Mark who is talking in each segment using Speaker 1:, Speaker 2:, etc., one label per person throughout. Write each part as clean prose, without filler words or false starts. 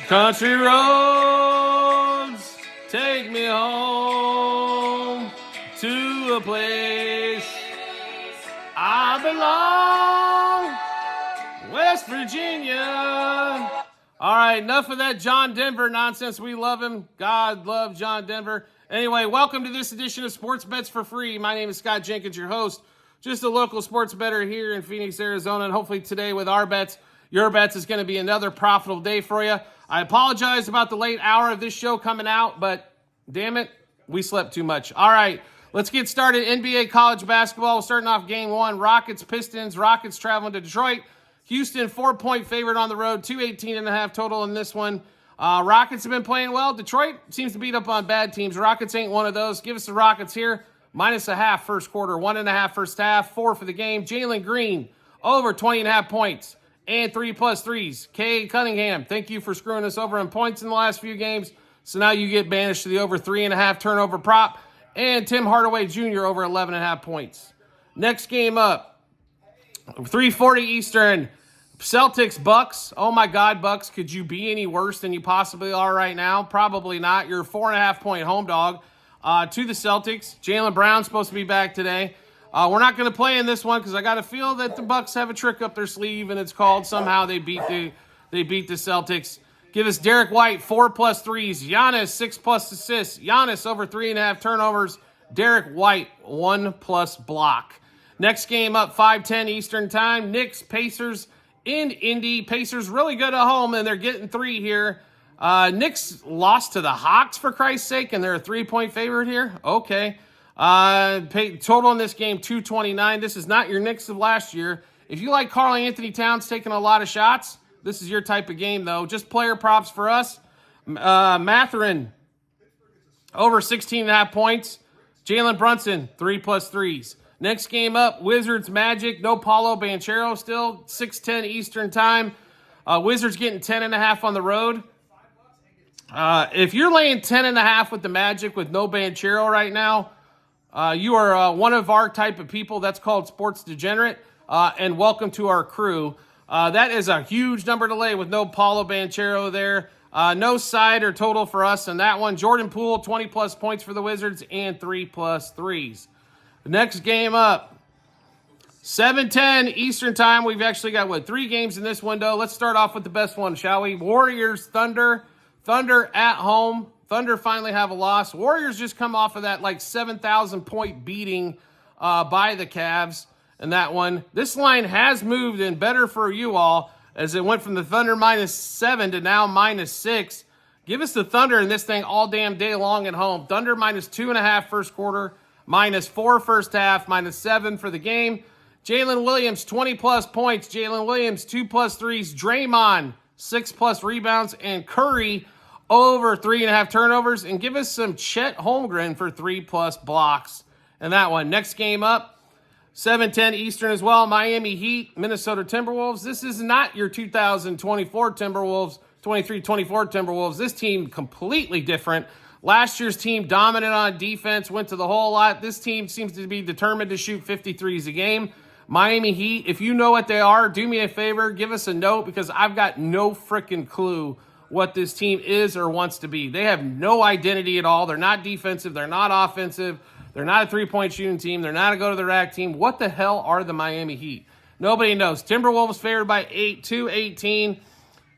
Speaker 1: Country roads, take me home to a place I belong, West Virginia. All right, enough of that John Denver nonsense. We love him. God loves John Denver. Anyway, welcome to this edition of Sports Bets for Free. My name is Scott Jenkins, your host. Just a local sports bettor here in Phoenix, Arizona. And hopefully today with our bets, your bets is going to be another profitable day for you. I apologize about the late hour of this show coming out, but damn it, we slept too much. All right, let's get started. NBA college basketball. We're starting off game one. Rockets, Pistons. Rockets traveling to Detroit. Houston, 4-point favorite on the road. 218.5 total in this one. Rockets have been playing well. Detroit seems to beat up on bad teams. Rockets ain't one of those. Give us the Rockets here. -0.5 first quarter, 1.5 first half, 4 for the game. Jalen Green, over 20.5 points. And 3+ threes. Cade Cunningham, thank you for screwing us over in points in the last few games. So now you get banished to the over 3.5 turnover prop. And Tim Hardaway Jr. over 11.5 points. Next game up, 3:40 Eastern, Celtics Bucks. Oh my God, Bucks, could you be any worse than you possibly are right now? Probably not. You're a 4.5-point home dog to the Celtics. Jaylen Brown's supposed to be back today. We're not going to play in this one because I got to feel that the Bucks have a trick up their sleeve, and it's called somehow they beat the Celtics. Give us Derek White, 4+ threes. Giannis, 6+ assists. Giannis over 3.5 turnovers. Derek White, 1+ block. Next game up, 5:10 Eastern time. Knicks, Pacers in Indy. Pacers really good at home, and they're getting 3 here. Knicks lost to the Hawks, for Christ's sake, and they're a 3-point favorite here? Okay. Total in this game, 229. This is not your Knicks of last year. If you like Karl Anthony Towns taking a lot of shots, this is your type of game, though. Just player props for us. Mathurin, over 16.5 points. Jalen Brunson, 3+ threes. Next game up, Wizards Magic. No Paulo Banchero still, 6:10 Eastern time. Wizards getting 10.5 on the road. If you're laying 10.5 with the Magic with no Banchero right now, you are one of our type of people. That's called sports degenerate, and welcome to our crew. That is a huge number to lay with no Paulo Banchero there. No side or total for us in that one. Jordan Poole, 20+ points for the Wizards and 3+ threes. The next game up, 7:10 Eastern time. We've actually got, 3 games in this window. Let's start off with the best one, shall we? Warriors, Thunder. Thunder at home. Thunder finally have a loss. Warriors just come off of that 7,000-point beating by the Cavs in that one. This line has moved in better for you all as it went from the Thunder -7 to now -6. Give us the Thunder in this thing all damn day long at home. Thunder -2.5 first quarter, -4 first half, -7 for the game. Jalen Williams, 20+ points. Jalen Williams, 2+ threes. Draymond, 6+ rebounds. And Curry, over 3.5 turnovers. And give us some Chet Holmgren for 3+ blocks in that one. Next game up, 7:10 Eastern as well. Miami Heat, Minnesota Timberwolves. This is not your 2024 Timberwolves, 23-24 Timberwolves. This team completely different. Last year's team dominant on defense, went to the hole a lot. This team seems to be determined to shoot 53s a game. Miami Heat, if you know what they are, do me a favor, give us a note because I've got no freaking clue what this team is or wants to be. They have no identity at all. They're not defensive. They're not offensive. They're not a 3-point shooting team. They're not a go-to-the-rack team. What the hell are the Miami Heat? Nobody knows. Timberwolves favored by 8, 2-18.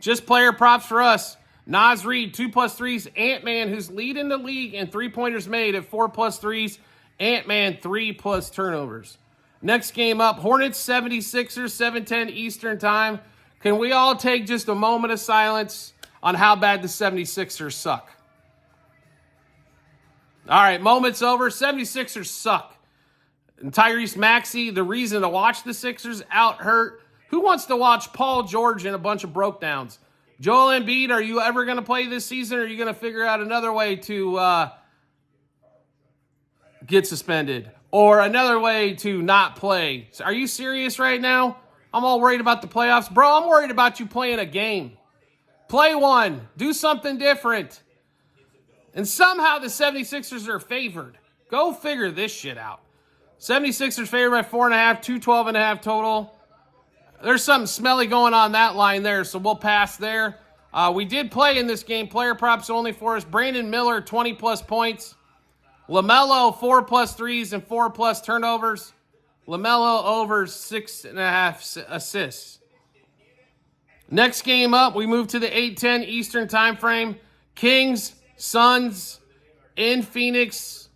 Speaker 1: Just player props for us. Naz Reid, 2+ threes. Ant-Man, who's leading the league in 3-pointers made at 4+ threes. Ant-Man, 3+ turnovers. Next game up, Hornets 76ers, 7:10 Eastern time. Can we all take just a moment of silence on how bad the 76ers suck? All right, moment's over. 76ers suck. And Tyrese Maxey, the reason to watch the Sixers, out hurt. Who wants to watch Paul George and a bunch of breakdowns? Joel Embiid, are you ever going to play this season, or are you going to figure out another way to get suspended? Or another way to not play? Are you serious right now? I'm all worried about the playoffs. Bro, I'm worried about you playing a game. Play one. Do something different. And somehow the 76ers are favored. Go figure this shit out. 76ers favored by 4.5, 212.5 total. there's something smelly going on that line there, so we'll pass there. We did play in this game. Player props only for us. Brandon Miller, 20-plus points. LaMelo, 4+ threes and 4+ turnovers. LaMelo over 6.5 assists. Next game up, we move to the 8:10 Eastern time frame. Kings, Suns in Phoenix.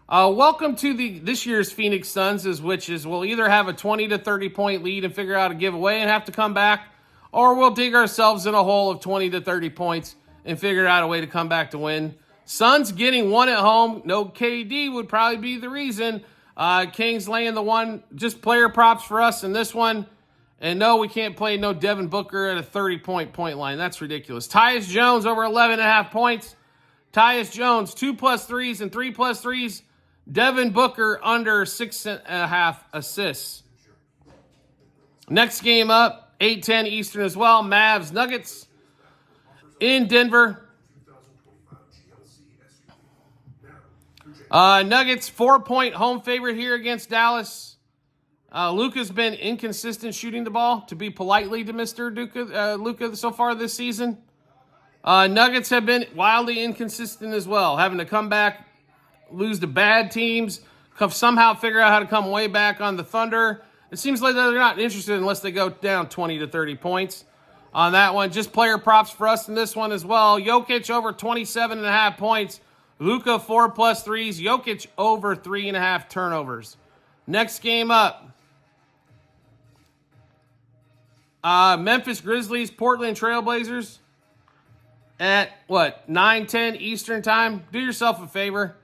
Speaker 1: Welcome to this year's Phoenix Suns, which is we'll either have a 20 to 30 point lead and figure out a giveaway and have to come back, or we'll dig ourselves in a hole of 20 to 30 points and figure out a way to come back to win. Suns getting one at home. No KD would probably be the reason. Kings laying the one. Just player props for us in this one. And no, we can't play no Devin Booker at a 30-point line. That's ridiculous. Tyus Jones over 11.5 points. Tyus Jones, 2+ threes and 3+ threes. Devin Booker under 6.5 assists. Next game up, 8:10 Eastern as well. Mavs Nuggets in Denver. Nuggets 4-point home favorite here against Dallas. Luka's been inconsistent shooting the ball, to be politely to Mr. Luka so far this season. Nuggets have been wildly inconsistent as well, having to come back, lose to bad teams, somehow figure out how to come way back on the Thunder. It seems like they're not interested unless they go down 20 to 30 points on that one. Just player props for us in this one as well. Jokic over 27.5 points. Luka 4+ threes. Jokic over 3.5 turnovers. Next game up. Memphis Grizzlies, Portland Trailblazers at 9:10 Eastern time. Do yourself a favor.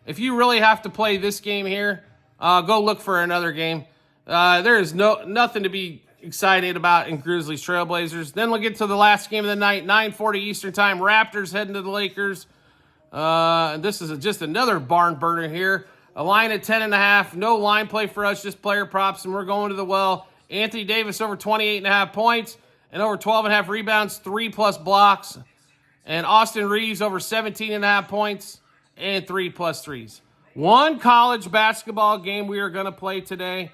Speaker 1: If you really have to play this game here, go look for another game. There is nothing to be excited about in Grizzlies Trailblazers. Then we'll get to the last game of the night, 9:40 Eastern time. Raptors heading to the Lakers. This is just another barn burner here. A line at 10.5. No line play for us, just player props, and we're going to the well. Anthony Davis over 28.5 points and over 12.5 rebounds, 3+ blocks. And Austin Reeves over 17.5 points and 3+ threes. One college basketball game we are going to play today.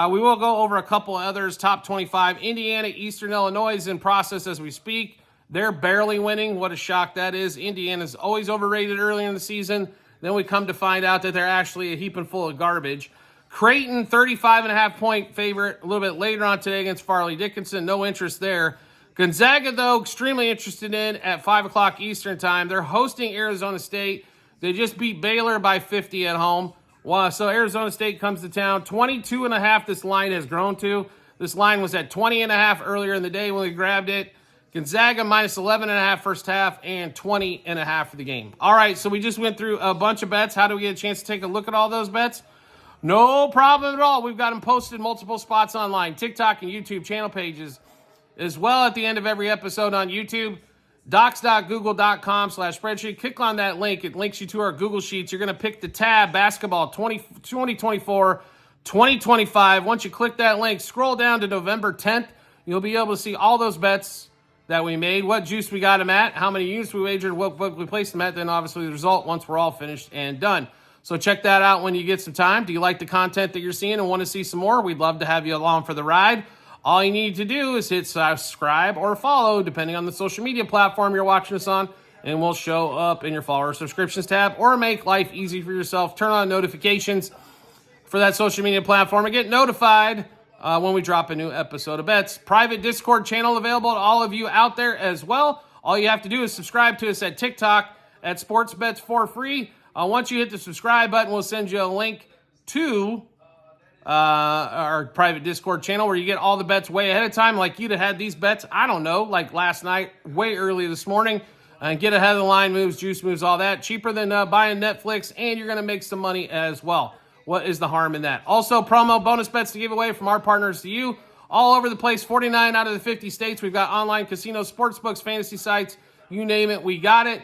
Speaker 1: We will go over a couple others. Top 25. Indiana, Eastern Illinois is in process as we speak. They're barely winning. What a shock that is. Indiana's always overrated early in the season. Then we come to find out that they're actually a heaping full of garbage. Creighton, 35.5 point favorite a little bit later on today against Farley Dickinson. No interest there. Gonzaga, though, extremely interested in at 5 o'clock Eastern time. They're hosting Arizona State. They just beat Baylor by 50 at home. So Arizona State comes to town. 22.5 this line has grown to. This line was at 20.5 earlier in the day when we grabbed it. Gonzaga minus 11.5 first half and 20.5 for the game. All right, so we just went through a bunch of bets. How do we get a chance to take a look at all those bets? No problem at all. We've got them posted in multiple spots online, TikTok and YouTube channel pages, as well at the end of every episode on YouTube. Docs.google.com/spreadsheet. Click on that link. It links you to our Google Sheets. You're going to pick the tab Basketball 2024-2025. Once you click that link, scroll down to November 10th. You'll be able to see all those bets that we made, what juice we got them at, how many units we wagered, what we placed them at, then obviously the result once we're all finished and done. So check that out when you get some time. Do you like the content that you're seeing and want to see some more? We'd love to have you along for the ride. All you need to do is hit subscribe or follow, depending on the social media platform you're watching us on, and we'll show up in your follower subscriptions tab, or make life easy for yourself. Turn on notifications for that social media platform and get notified when we drop a new episode of Bets. Private Discord channel available to all of you out there as well. All you have to do is subscribe to us at TikTok at Sports Bets for free. Once you hit the subscribe button, we'll send you a link to our private Discord channel where you get all the bets way ahead of time. Like you'd have had these bets, I don't know, like last night, way early this morning, and get ahead of the line moves, juice moves, all that. Cheaper than buying Netflix, and you're going to make some money as well. What is the harm in that? Also, promo bonus bets to give away from our partners to you. All over the place, 49 out of the 50 states. We've got online casinos, sportsbooks, fantasy sites, you name it, we got it.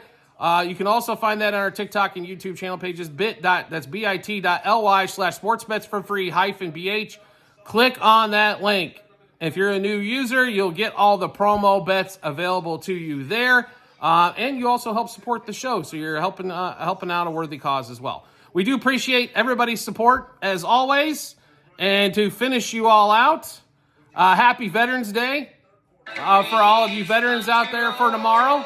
Speaker 1: You can also find that on our TikTok and YouTube channel pages, bit.ly/sportsbets for free -BH. Click on that link. If you're a new user, you'll get all the promo bets available to you there. And you also help support the show, so you're helping out a worthy cause as well. We do appreciate everybody's support, as always. And to finish you all out, Happy Veterans Day for all of you veterans out there for tomorrow.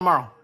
Speaker 1: Tomorrow.